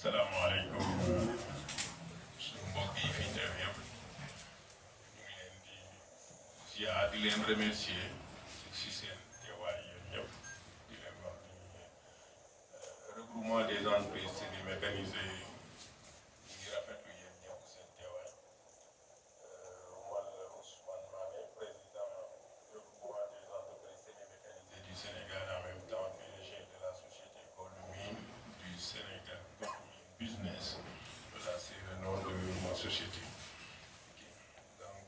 salaamaaleykum suñu mbokk yi fi teew yëpp ñu ngi leen di ziar di leen remercier si seen teewaay yéen ñëpp di leen wax ni regroupement des entreprises civiles mécanisées ñu ngi rafetlu yéen ñëpp seen teewaay man la Ousmane Mané président regroupement des entreprises civiles mécanisées du Sénégal en même temps PDG de la société Économie du Sénégal. Business, voilà, c'est le nom de ma société. Okay. Donc,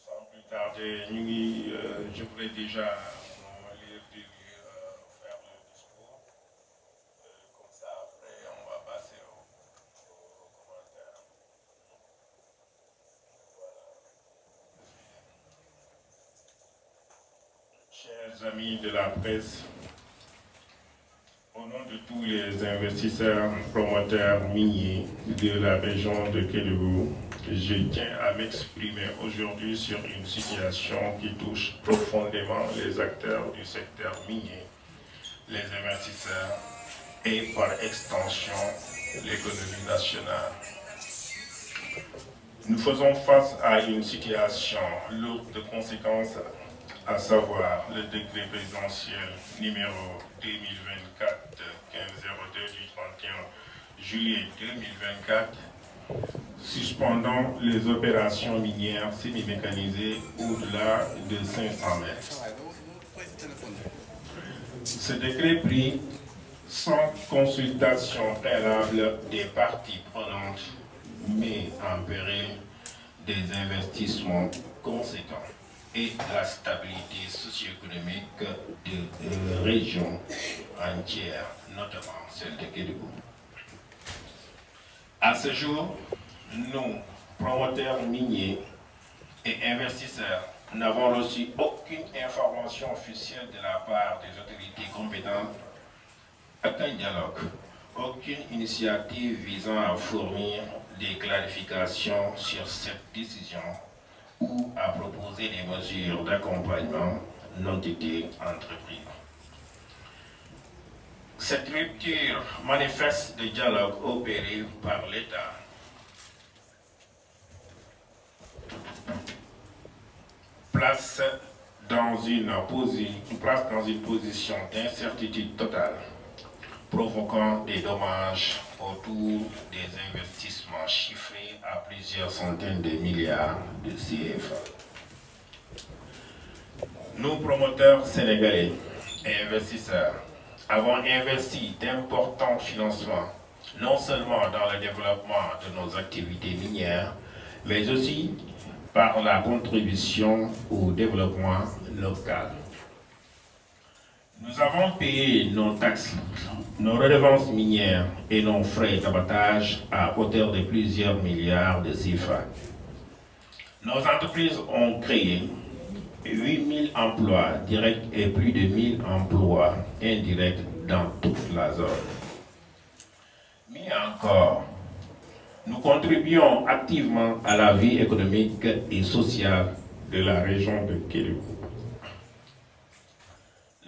sans plus tarder, je voudrais déjà faire le discours. Comme ça, après, on va passer aux commentaires. Voilà. Chers amis de la presse, au nom de tous les investisseurs, promoteurs miniers de la région de Kédougou, je tiens à m'exprimer aujourd'hui sur une situation qui touche profondément les acteurs du secteur minier, les investisseurs et par extension l'économie nationale. Nous faisons face à une situation lourde de conséquences, à savoir le décret présidentiel numéro 2024-1502 du 31 juillet 2024 suspendant les opérations minières semi-mécanisées au-delà de 500 mètres. Ce décret pris sans consultation préalable des parties prenantes met en péril des investissements conséquents et la stabilité socio-économique de régions entières, notamment celle de Kédougou. À ce jour, nous, promoteurs miniers et investisseurs, n'avons reçu aucune information officielle de la part des autorités compétentes, aucun dialogue, aucune initiative visant à fournir des clarifications sur cette décision ou à proposer des mesures d'accompagnement n'ont été entreprises. Cette rupture manifeste de dialogue opéré par l'État place dans une position d'incertitude totale, provoquant des dommages autour des investissements chiffrés à plusieurs centaines de milliards de CFA. Nous, promoteurs sénégalais et investisseurs, avons investi d'importants financements, non seulement dans le développement de nos activités minières, mais aussi par la contribution au développement local. Nous avons payé nos taxes, nos redevances minières et nos frais d'abattage à hauteur de plusieurs milliards de CFA. Nos entreprises ont créé 8000 emplois directs et plus de 1000 emplois indirects dans toute la zone. Mais encore, nous contribuons activement à la vie économique et sociale de la région de Kédougou.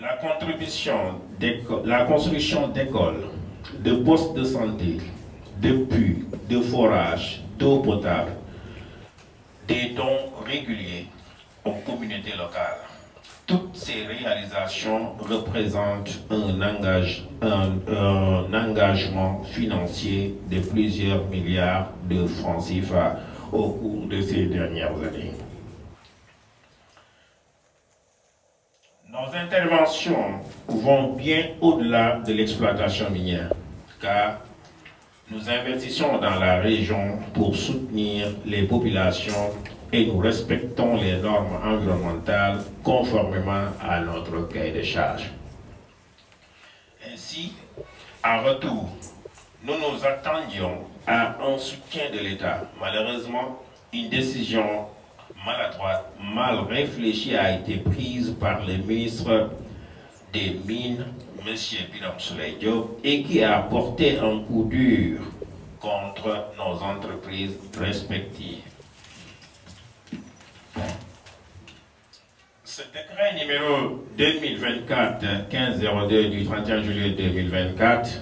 La construction d'écoles, de postes de santé, de puits, de forages, d'eau potable, des dons réguliers aux communautés locales. Toutes ces réalisations représentent un engagement financier de plusieurs milliards de francs CFA au cours de ces dernières années. Nos interventions vont bien au-delà de l'exploitation minière, car nous investissons dans la région pour soutenir les populations et nous respectons les normes environnementales conformément à notre cahier de charges. Ainsi, en retour, nous nous attendions à un soutien de l'État. Malheureusement, une décision maladroite, mal réfléchie a été prise par le ministre des Mines, M. Birame Souleye Diop, et qui a porté un coup dur contre nos entreprises respectives. Ce décret Décret numéro 2024-1502 du 31 juillet 2024,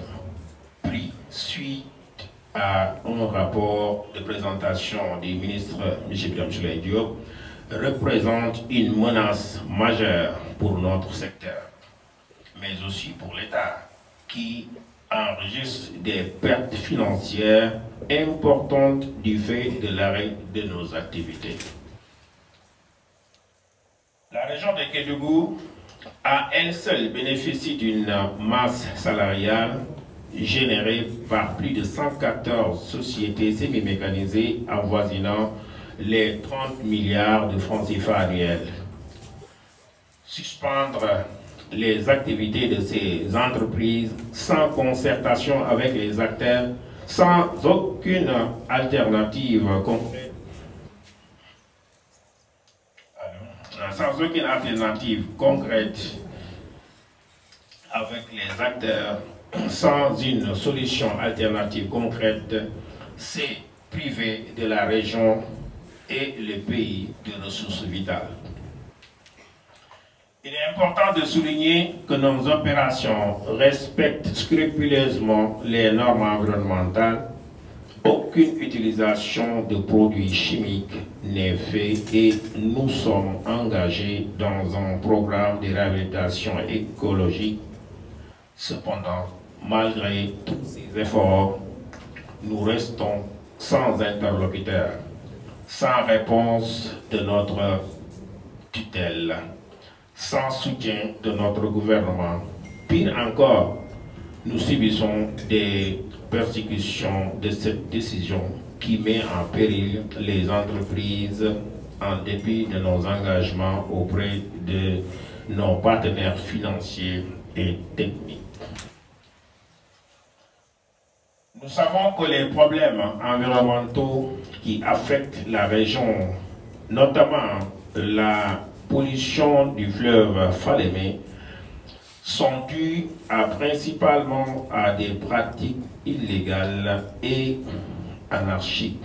pris suite à un rapport de présentation du ministre M. Birame Souleye Diop, représente une menace majeure pour notre secteur, mais aussi pour l'État, qui enregistre des pertes financières importantes du fait de l'arrêt de nos activités. La région de Kédougou à elle seule bénéficie d'une masse salariale générée par plus de 114 sociétés semi-mécanisées avoisinant les 30 milliards de francs CFA annuels. Suspendre les activités de ces entreprises sans concertation avec les acteurs, sans aucune alternative concrète. Sans aucune alternative concrète avec les acteurs, sans une solution alternative concrète, c'est priver de la région et le pays de ressources vitales. Il est important de souligner que nos opérations respectent scrupuleusement les normes environnementales. Aucune utilisation de produits chimiques n'est faite et nous sommes engagés dans un programme de réhabilitation écologique. Cependant, malgré tous ces efforts, nous restons sans interlocuteur, sans réponse de notre tutelle, sans soutien de notre gouvernement. Pire encore, nous subissons des persécutions de cette décision qui met en péril les entreprises en dépit de nos engagements auprès de nos partenaires financiers et techniques. Nous savons que les problèmes environnementaux qui affectent la région, notamment la pollution du fleuve Falémé, sont dus principalement à des pratiques illégales et anarchiques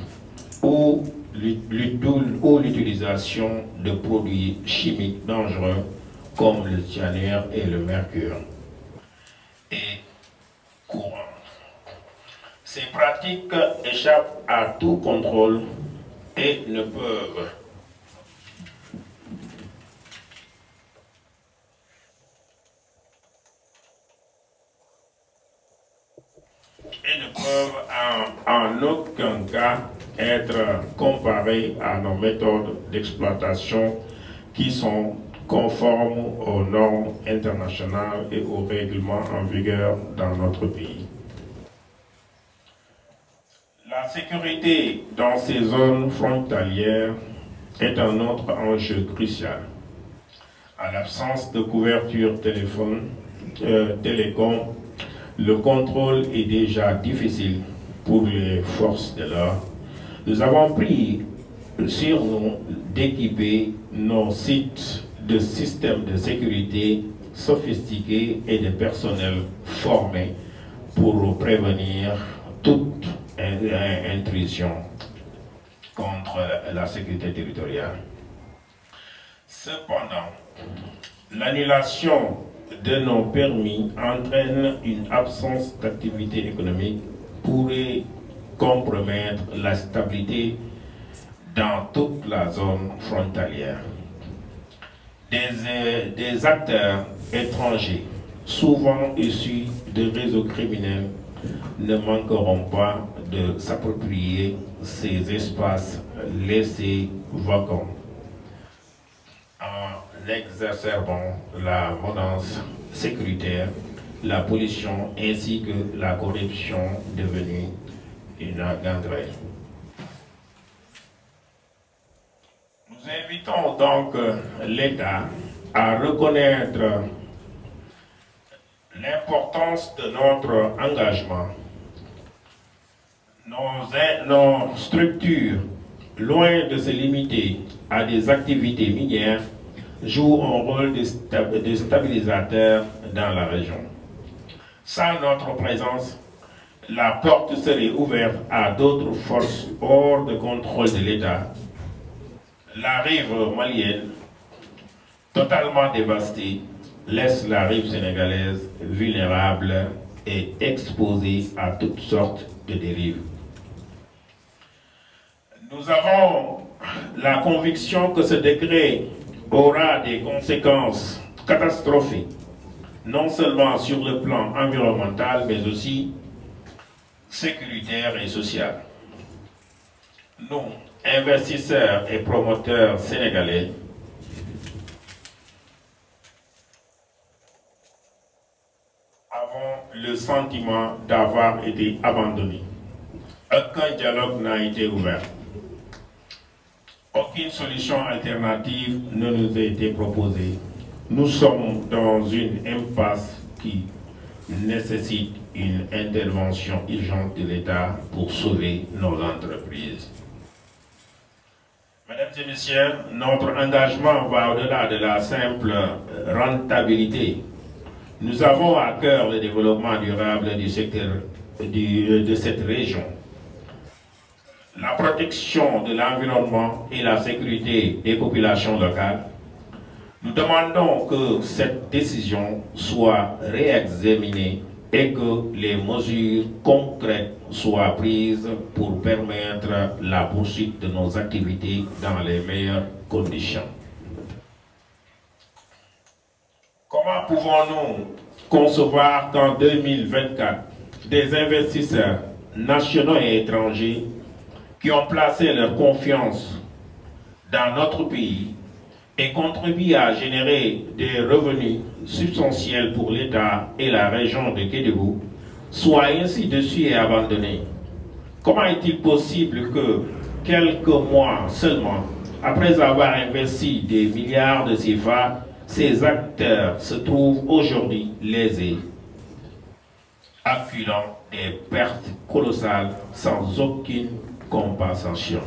ou l'utilisation de produits chimiques dangereux comme le cyanure et le mercure est courant. Ces pratiques échappent à tout contrôle et ne peuvent en aucun cas être comparées à nos méthodes d'exploitation qui sont conformes aux normes internationales et aux règlements en vigueur dans notre pays. La sécurité dans ces zones frontalières est un autre enjeu crucial. En l'absence de couverture télécom, le contrôle est déjà difficile pour les forces de l'ordre. Nous avons pris sur nous d'équiper nos sites de systèmes de sécurité sophistiqués et de personnel formé pour prévenir toute intrusion contre la sécurité territoriale. Cependant, l'annulation de nos permis entraîne une absence d'activité économique pourrait compromettre la stabilité dans toute la zone frontalière. Des acteurs étrangers, souvent issus de réseaux criminels, ne manqueront pas de s'approprier ces espaces laissés vacants en exacerbant la menace sécuritaire, la pollution ainsi que la corruption devenue une gangrène. Nous invitons donc l'État à reconnaître l'importance de notre engagement. Nos structures, loin de se limiter à des activités minières, jouent un rôle de stabilisateur dans la région. Sans notre présence, la porte serait ouverte à d'autres forces hors de contrôle de l'État. La rive malienne totalement dévastée, laisse la rive sénégalaise vulnérable et exposée à toutes sortes de dérives. Nous avons la conviction que ce décret aura des conséquences catastrophiques, non seulement sur le plan environnemental, mais aussi sécuritaire et social. Nous, investisseurs et promoteurs sénégalais, avons le sentiment d'avoir été abandonnés. Aucun dialogue n'a été ouvert. Aucune solution alternative ne nous a été proposée. Nous sommes dans une impasse qui nécessite une intervention urgente de l'État pour sauver nos entreprises. Mesdames et messieurs, notre engagement va au-delà de la simple rentabilité. Nous avons à cœur le développement durable du secteur de cette région, la protection de l'environnement et la sécurité des populations locales. Nous demandons que cette décision soit réexaminée et que les mesures concrètes soient prises pour permettre la poursuite de nos activités dans les meilleures conditions. Comment pouvons-nous concevoir qu'en 2024, des investisseurs nationaux et étrangers qui ont placé leur confiance dans notre pays et contribuent à générer des revenus substantiels pour l'État et la région de Kédougou soient ainsi déçus et abandonnés? Comment est-il possible que, quelques mois seulement, après avoir investi des milliards de CFA, ces acteurs se trouvent aujourd'hui lésés, acculant des pertes colossales sans aucune compensation?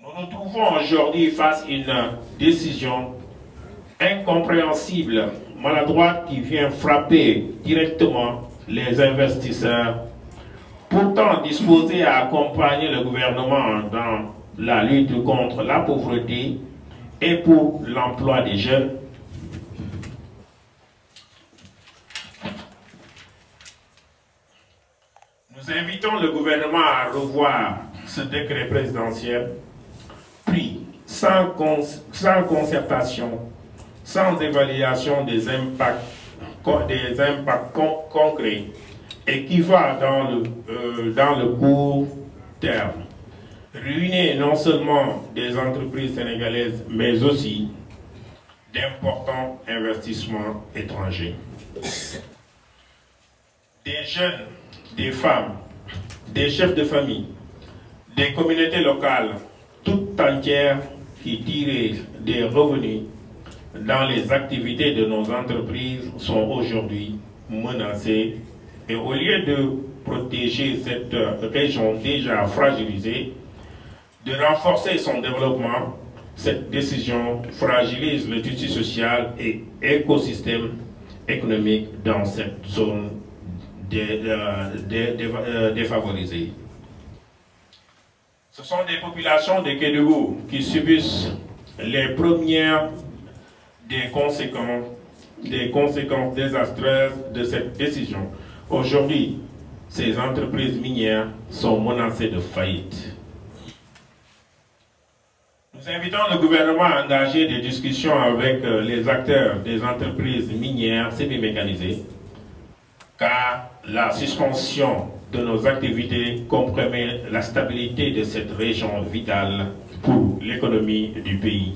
Nous nous trouvons aujourd'hui face à une décision incompréhensible, maladroite, qui vient frapper directement les investisseurs, pourtant disposés à accompagner le gouvernement dans la lutte contre la pauvreté et pour l'emploi des jeunes. Nous invitons le gouvernement à revoir ce décret présidentiel pris sans concertation, sans évaluation des impacts concrets et qui va dans le court terme ruiner non seulement des entreprises sénégalaises, mais aussi d'importants investissements étrangers. Des jeunes, des femmes, des chefs de famille, des communautés locales, toutes entières qui tirent des revenus dans les activités de nos entreprises sont aujourd'hui menacées. Et au lieu de protéger cette région déjà fragilisée, de renforcer son développement, cette décision fragilise le tissu social et écosystème économique dans cette zone défavorisée. Ce sont des populations de Kédougou qui subissent les premières des conséquences désastreuses de cette décision. Aujourd'hui, ces entreprises minières sont menacées de faillite. Nous invitons le gouvernement à engager des discussions avec les acteurs des entreprises minières semi-mécanisées, car la suspension de nos activités compromet la stabilité de cette région vitale pour l'économie du pays.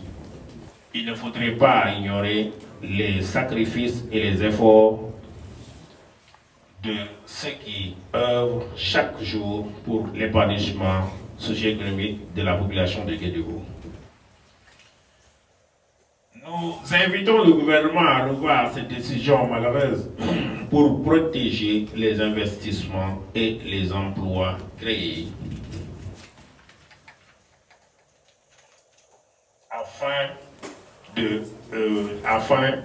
Il ne faudrait pas ignorer les sacrifices et les efforts de ceux qui œuvrent chaque jour pour l'épanouissement socio-économique de la population de Kédougou. Nous invitons le gouvernement à revoir cette décision malheureuse pour protéger les investissements et les emplois créés.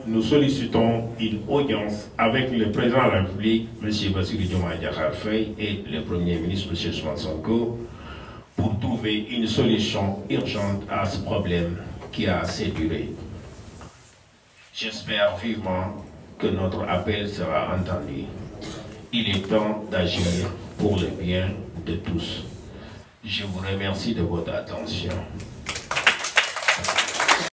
Nous sollicitons une audience avec le président de la République, M. Bassirou Diomaye Diakhar Faye, et le Premier ministre, M. Ousmane Sonko, pour trouver une solution urgente à ce problème qui a assez duré. J'espère vivement que notre appel sera entendu. Il est temps d'agir pour le bien de tous. Je vous remercie de votre attention.